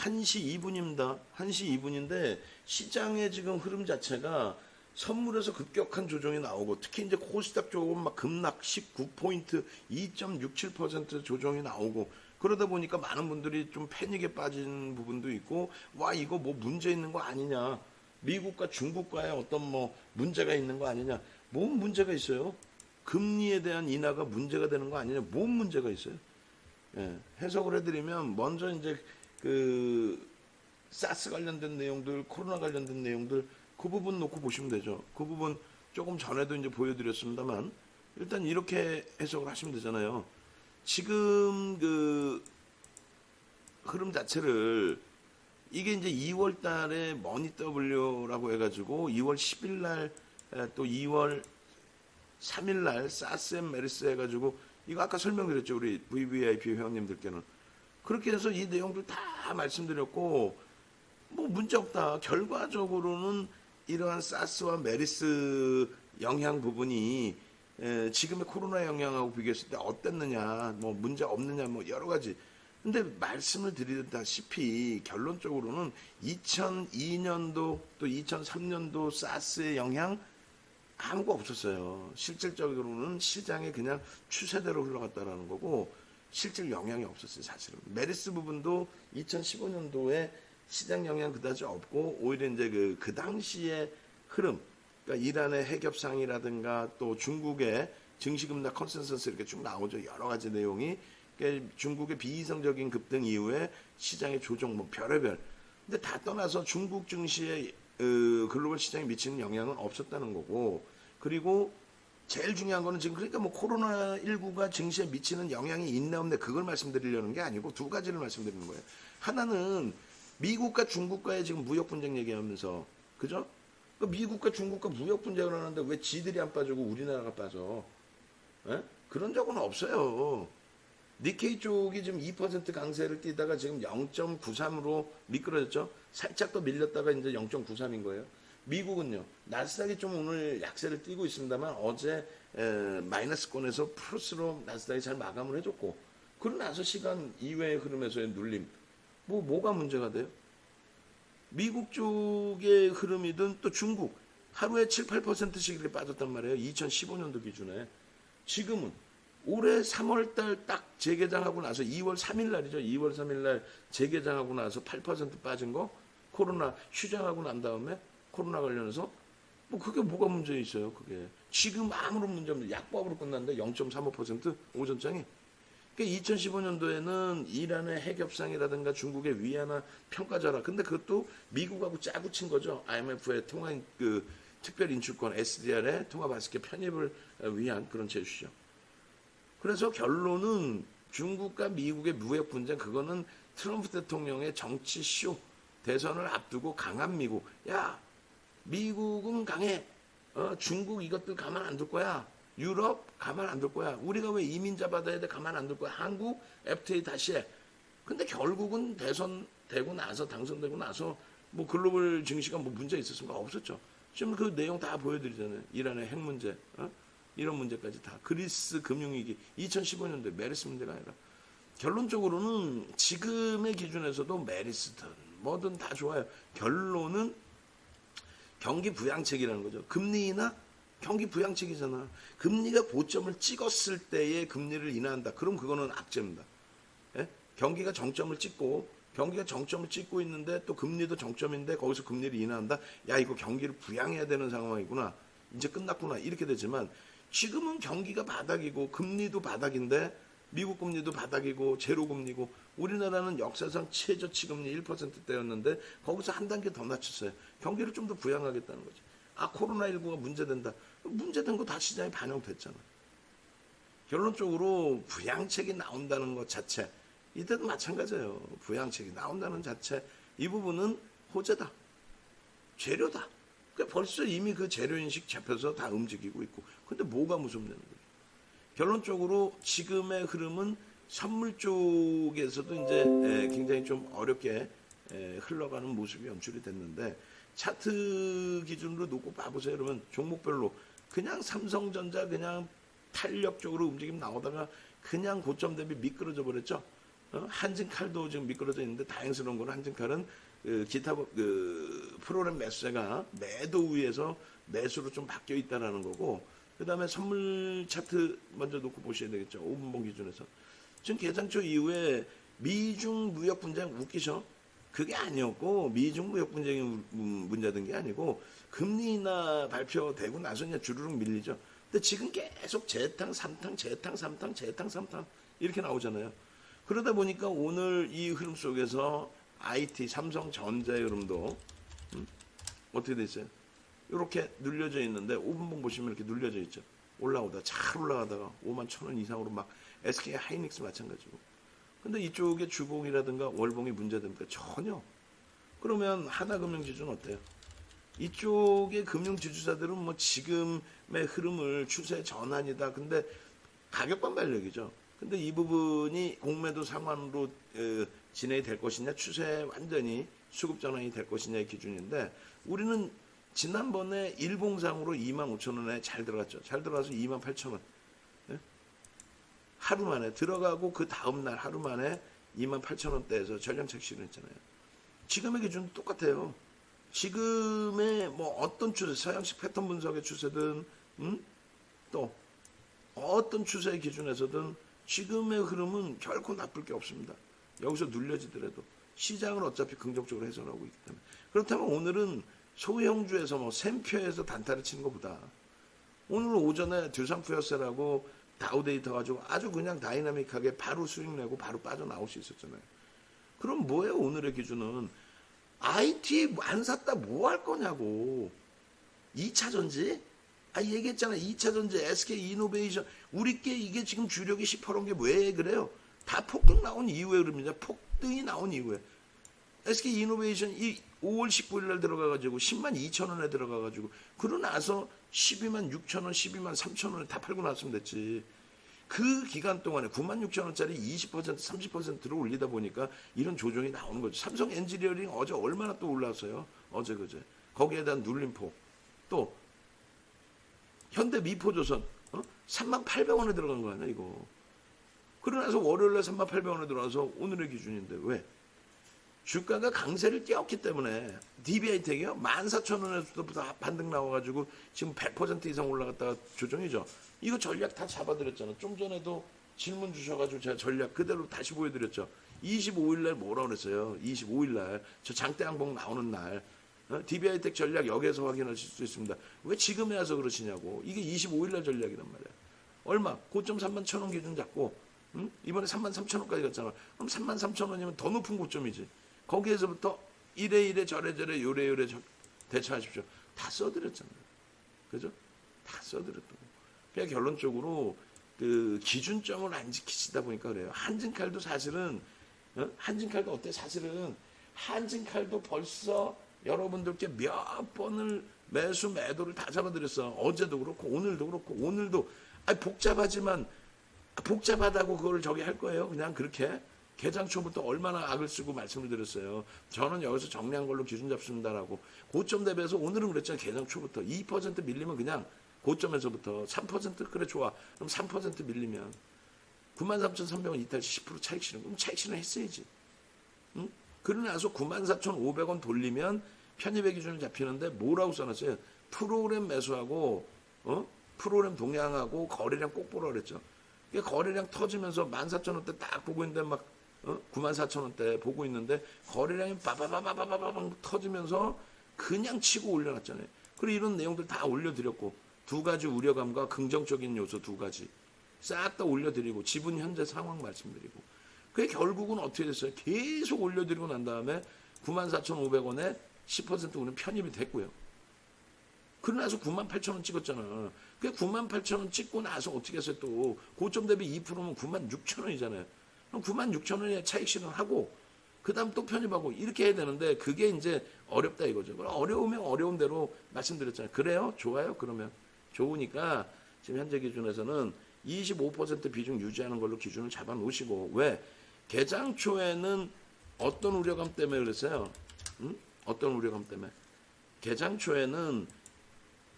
1시 2분입니다. 1시 2분인데 시장의 지금 흐름 자체가 선물에서 급격한 조정이 나오고 특히 이제 코스닥 쪽은 막 급락 19포인트 2.67% 조정이 나오고 그러다 보니까 많은 분들이 좀 패닉에 빠진 부분도 있고 와 이거 뭐 문제 있는 거 아니냐 미국과 중국과의 어떤 뭐 문제가 있는 거 아니냐 뭔 문제가 있어요? 금리에 대한 인하가 문제가 되는 거 아니냐 뭔 문제가 있어요? 예, 해석을 해드리면 먼저 이제 그 사스 관련된 내용들 코로나 관련된 내용들 그 부분 놓고 보시면 되죠. 그 부분 조금 전에도 이제 보여드렸습니다만 일단 이렇게 해석을 하시면 되잖아요. 지금 그 흐름 자체를 이게 이제 2월 달에 머니W라고 해가지고 2월 10일 날 또 2월 3일 날 사스 앤 메르스 해가지고 이거 아까 설명드렸죠. 우리 VVIP 회원님들께는. 그렇게 해서 이 내용들 다 말씀드렸고 뭐 문제 없다. 결과적으로는 이러한 사스와 메르스 영향 부분이 지금의 코로나 영향하고 비교했을 때 어땠느냐, 뭐 문제 없느냐, 뭐 여러 가지. 근데 말씀을 드리다시피 결론적으로는 2002년도 또 2003년도 사스의 영향 아무거 없었어요. 실질적으로는 시장에 그냥 추세대로 흘러갔다라는 거고 실질 영향이 없었어요. 사실은 메르스 부분도 2015년도에 시장 영향 그다지 없고 오히려 이제 그 당시의 흐름, 그러니까 이란의 핵협상이라든가 또 중국의 증시급락 컨센서스 이렇게 쭉 나오죠. 여러 가지 내용이 그러니까 중국의 비이성적인 급등 이후에 시장의 조정 뭐 별의별. 근데 다 떠나서 중국 증시에 글로벌 시장에 미치는 영향은 없었다는 거고 그리고 제일 중요한 거는 지금 그러니까 뭐 코로나19가 증시에 미치는 영향이 있나 없나 그걸 말씀드리려는 게 아니고 두 가지를 말씀드리는 거예요. 하나는 미국과 중국과의 지금 무역 분쟁 얘기하면서 그죠? 그러니까 미국과 중국과 무역 분쟁을 하는데 왜 지들이 안 빠지고 우리나라가 빠져? 에? 그런 적은 없어요. 니케이 쪽이 지금 2% 강세를 띄다가 지금 0.93으로 미끄러졌죠. 살짝 더 밀렸다가 이제 0.93인 거예요. 미국은요. 나스닥이 좀 오늘 약세를 띄고 있습니다만 어제 마이너스권에서 플러스로 나스닥이 잘 마감을 해줬고 그러고 나서 시간 이외의 흐름에서의 눌림. 뭐가 문제가 돼요? 미국 쪽의 흐름이든 또 중국 하루에 7, 8%씩 이렇게 빠졌단 말이에요. 2015년도 기준에. 지금은 올해 3월달 딱 재개장하고 나서 2월 3일 날이죠. 2월 3일 날 재개장하고 나서 8% 빠진 거 코로나 휴장하고 난 다음에 코로나 관련해서 뭐 그게 뭐가 문제 있어요. 그게 지금 아무런 문제 없는 약법으로 끝났는데 0.35% 오전장이. 그러니까 2015년도에는 이란의 핵협상이라든가 중국의 위안화 평가자라. 근데 그것도 미국하고 짜고 친 거죠. IMF의 통화 그 특별 인출권 SDR의 통화 바스켓 편입을 위한 그런 제휴죠. 그래서 결론은 중국과 미국의 무역 분쟁 그거는 트럼프 대통령의 정치 쇼 대선을 앞두고 강한 미국. 야 미국은 강해. 중국 이것들 가만 안 둘 거야. 유럽 가만 안 둘 거야. 우리가 왜 이민자 받아야 돼? 가만 안 둘 거야. 한국 FTA 다시 해. 근데 결국은 대선 되고 나서 당선되고 나서 뭐 글로벌 증시가 뭐 문제 있었습니까? 없었죠. 지금 그 내용 다 보여드리잖아요. 이란의 핵 문제, 이런 문제까지 다. 그리스 금융위기 2015년도에 메르스 문제가 아니라 결론적으로는 지금의 기준에서도 메르스든 뭐든 다 좋아요. 결론은 경기 부양책이라는 거죠. 금리 인하 경기 부양책이잖아. 금리가 고점을 찍었을 때에 금리를 인하한다. 그럼 그거는 악재입니다. 예? 경기가 정점을 찍고 있는데 또 금리도 정점인데 거기서 금리를 인하한다. 야 이거 경기를 부양해야 되는 상황이구나. 이제 끝났구나. 이렇게 되지만 지금은 경기가 바닥이고 금리도 바닥인데 미국 금리도 바닥이고 제로금리고 우리나라는 역사상 최저치금리 1%대였는데 거기서 한 단계 더 낮췄어요. 경기를 좀 더 부양하겠다는 거지. 아 코로나19가 문제된다. 문제된 거 다 시장에 반영됐잖아. 결론적으로 부양책이 나온다는 것 자체 이때도 마찬가지예요. 부양책이 나온다는 자체 이 부분은 호재다. 재료다. 그러니까 벌써 이미 그 재료인식 잡혀서 다 움직이고 있고 근데 뭐가 무섭냐는 거예요. 결론적으로 지금의 흐름은 선물 쪽에서도 이제 굉장히 좀 어렵게 흘러가는 모습이 연출이 됐는데 차트 기준으로 놓고 봐보세요. 그러면 종목별로 그냥 삼성전자 그냥 탄력적으로 움직임 나오다가 그냥 고점 대비 미끄러져 버렸죠. 한진칼도 지금 미끄러져 있는데 다행스러운 건 한진칼은 기타 프로그램 매수세가 매도 우위에서 매수로 좀 바뀌어 있다라는 거고, 그 다음에 선물 차트 먼저 놓고 보셔야 되겠죠. 5분봉 기준에서. 지금 개장초 이후에 미중 무역 분쟁 웃기죠? 그게 아니었고, 미중 무역 분쟁이 문제된 게 아니고, 금리 인하 발표되고 나서 그냥 주르륵 밀리죠. 근데 지금 계속 재탕, 삼탕, 재탕, 삼탕, 재탕, 삼탕 이렇게 나오잖아요. 그러다 보니까 오늘 이 흐름 속에서 IT, 삼성전자의 흐름도 어떻게 돼 있어요? 이렇게 눌려져 있는데 5분봉 보시면 이렇게 눌려져 있죠. 올라오다 잘 올라가다가 5만 1,000원 이상으로 막 SK 하이닉스 마찬가지고. 근데 이쪽에 주봉이라든가 월봉이 문제됩니까? 전혀. 그러면 하나금융지주는 어때요? 이쪽의 금융지주사들은 뭐 지금의 흐름을 추세 전환이다. 근데 가격 반발력이죠. 근데 이 부분이 공매도 상환으로 진행이 될 것이냐, 추세 완전히 수급 전환이 될 것이냐의 기준인데, 우리는 지난번에 일봉상으로 25,000원에 잘 들어갔죠. 잘 들어가서 28,000원. 예? 하루 만에 들어가고 그 다음날 하루 만에 28,000원대에서 전량 착시를 했잖아요. 지금의 기준은 똑같아요. 지금의 뭐 어떤 추세, 서양식 패턴 분석의 추세든 또 어떤 추세의 기준에서든 지금의 흐름은 결코 나쁠 게 없습니다. 여기서 눌려지더라도 시장을 어차피 긍정적으로 해석하고 있기 때문에. 그렇다면 오늘은 소형주에서 뭐 샘표에서 단타를 치는 것보다 오늘 오전에 듀산프여세라고 다우데이터 가지고 아주 그냥 다이나믹하게 바로 수익 내고 바로 빠져나올 수 있었잖아요. 그럼 뭐예요? 오늘의 기준은 IT 안 샀다 뭐 할 거냐고. 2차전지? 얘기했잖아. 2차전지, SK 이노베이션. 우리께 이게 지금 주력이 10%인 게 왜 그래요? 다 폭등 나온 이후에 그럽니다. 폭등이 나온 이후에. SK 이노베이션 이 5월 19일 날 들어가가지고 10만 2천 원에 들어가가지고 그러고 나서 12만 6천 원, 12만 3천 원에 다 팔고 나왔으면 됐지. 그 기간 동안에 9만 6천 원짜리 20%, 30%를 올리다 보니까 이런 조정이 나오는 거죠. 삼성 엔지니어링 어제 얼마나 또 올랐어요. 어제 그제. 거기에 대한 눌림폭. 또 현대 미포조선 3만 800원에 들어간 거 아니야 이거. 그러고 나서 월요일에 3만 800원에 들어와서 오늘의 기준인데 왜? 주가가 강세를 띄웠기 때문에. DBI텍이요 14,000원에서부터 반등 나와가지고 지금 100% 이상 올라갔다가 조정이죠. 이거 전략 다 잡아드렸잖아. 좀 전에도 질문 주셔가지고 제가 전략 그대로 다시 보여드렸죠. 25일날 뭐라 그랬어요? 25일날 저 장대 항복 나오는 날 DBI텍 전략 여기에서 확인하실 수 있습니다. 왜 지금에 와서 그러시냐고. 이게 25일날 전략이란 말이야. 얼마? 고점 31,000원 기준 잡고 이번에 33,000원까지 갔잖아. 그럼 33,000원이면 더 높은 고점이지. 거기에서부터 이래 저래 요래 대처하십시오. 다 써드렸잖아요. 그죠? 다 써드렸다고. 그냥 결론적으로 그 기준점을 안 지키시다 보니까 그래요. 한진칼도 사실은 한진칼도 어때? 사실은 한진칼도 벌써 여러분들께 몇 번을 매수 매도를 다 잡아드렸어. 어제도 그렇고 오늘도 그렇고 오늘도 복잡하다고 그걸 저기 할 거예요. 그냥 그렇게 개장 초부터 얼마나 악을 쓰고 말씀을 드렸어요. 저는 여기서 정리한 걸로 기준 잡습니다라고. 고점 대비해서 오늘은 그랬잖아요. 개장 초부터 2% 밀리면 그냥 고점에서부터 3% 그래 좋아. 그럼 3% 밀리면 93,300원 이탈 10% 차익 실현. 그럼 차익 실현 했어야지. 응? 그러고 나서 94,500원 돌리면 편입의 기준을 잡히는데 뭐라고 써놨어요? 프로그램 매수하고 프로그램 동향하고 거래량 꼭 보라 그랬죠. 그러니까 거래량 터지면서 14,000원대 딱 보고 있는데 막 94,000원대 보고 있는데 거래량이 빠바바바바바바 터지면서 그냥 치고 올려놨잖아요. 그리고 이런 내용들 다 올려드렸고 두 가지 우려감과 긍정적인 요소 두 가지 싹 다 올려드리고 지분 현재 상황 말씀드리고 그게 결국은 어떻게 됐어요? 계속 올려드리고 난 다음에 94,500원에 10% 우리는 편입이 됐고요. 그러고 나서 98,000원 찍었잖아. 그 98,000원 찍고 나서 어떻게 했어요? 또 고점 대비 2%면 96,000원이잖아요. 그럼 96,000원에 차익 실현하고 그 다음 또 편입하고 이렇게 해야 되는데 그게 이제 어렵다 이거죠. 어려우면 어려운 대로 말씀드렸잖아요. 그래요? 좋아요? 그러면 좋으니까 지금 현재 기준에서는 25% 비중 유지하는 걸로 기준을 잡아 놓으시고 왜? 개장 초에는 어떤 우려감 때문에 그랬어요? 어떤 우려감 때문에? 개장 초에는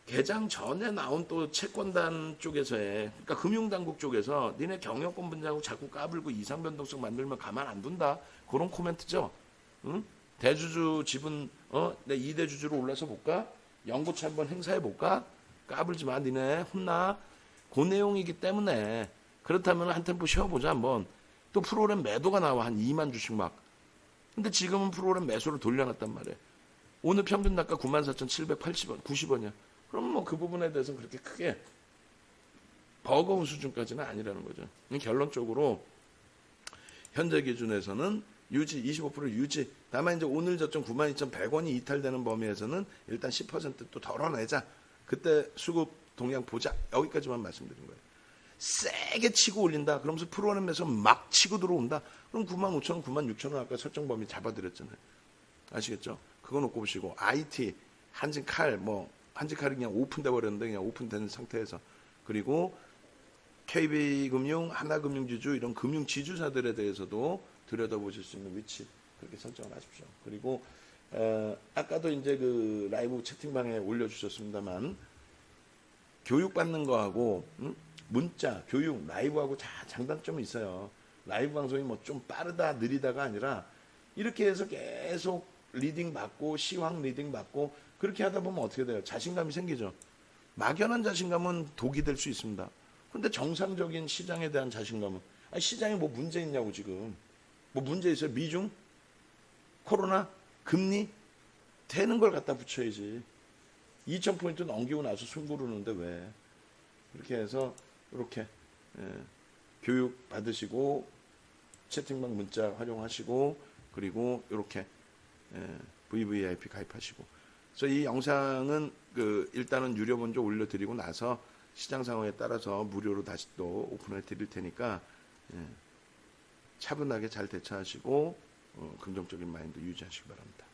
개장 전에 나온 또 채권단 쪽에서의, 그러니까 금융당국 쪽에서 니네 경영권 분야하고 자꾸 까불고 이상변동성 만들면 가만 안 둔다. 그런 코멘트죠. 응? 대주주 지분, 내 2대 주주로 올라서 볼까? 연고치 한번 행사해 볼까? 까불지 마, 니네 혼나. 그 내용이기 때문에 그렇다면 한 템포 쉬어보자 한번. 또 프로그램 매도가 나와 한 2만 주씩 막. 근데 지금은 프로그램 매수를 돌려놨단 말이에요. 오늘 평균 단가 94,780원, 90원이야. 그럼 뭐 그 부분에 대해서는 그렇게 크게 버거운 수준까지는 아니라는 거죠. 결론적으로 현재 기준에서는 유지, 25% 유지. 다만 이제 오늘 저점 92,100원이 이탈되는 범위에서는 일단 10%또 덜어내자. 그때 수급 동향 보자. 여기까지만 말씀드린 거예요. 세게 치고 올린다. 그러면서 프로그램에서 막 치고 들어온다. 그럼 95,000원, 96,000원 아까 설정 범위 잡아드렸잖아요. 아시겠죠? 그거 놓고 보시고 IT, 한진칼, 한진칼이 그냥 오픈돼 버렸는데 그냥 오픈된 상태에서, 그리고 KB금융, 하나금융지주 이런 금융지주사들에 대해서도 들여다보실 수 있는 위치 그렇게 설정을 하십시오. 그리고 아까도 이제 그 라이브 채팅방에 올려주셨습니다만 교육받는 거하고 문자, 교육, 라이브하고 장단점이 있어요. 라이브 방송이 뭐 좀 빠르다, 느리다가 아니라 이렇게 해서 계속 리딩 받고 시황 리딩 받고 그렇게 하다 보면 어떻게 돼요? 자신감이 생기죠. 막연한 자신감은 독이 될 수 있습니다. 그런데 정상적인 시장에 대한 자신감은, 아니 시장에 뭐 문제 있냐고 지금. 뭐 문제 있어요? 미중? 코로나? 금리? 되는 걸 갖다 붙여야지. 2,000포인트 넘기고 나서 숨고르는데 왜. 이렇게 해서 이렇게 교육 받으시고 채팅방 문자 활용하시고 그리고 이렇게 VVIP 가입하시고. 그래서 이 영상은 일단은 유료 먼저 올려드리고 나서 시장 상황에 따라서 무료로 다시 또 오픈해 드릴 테니까 차분하게 잘 대처하시고 긍정적인 마인드 유지하시기 바랍니다.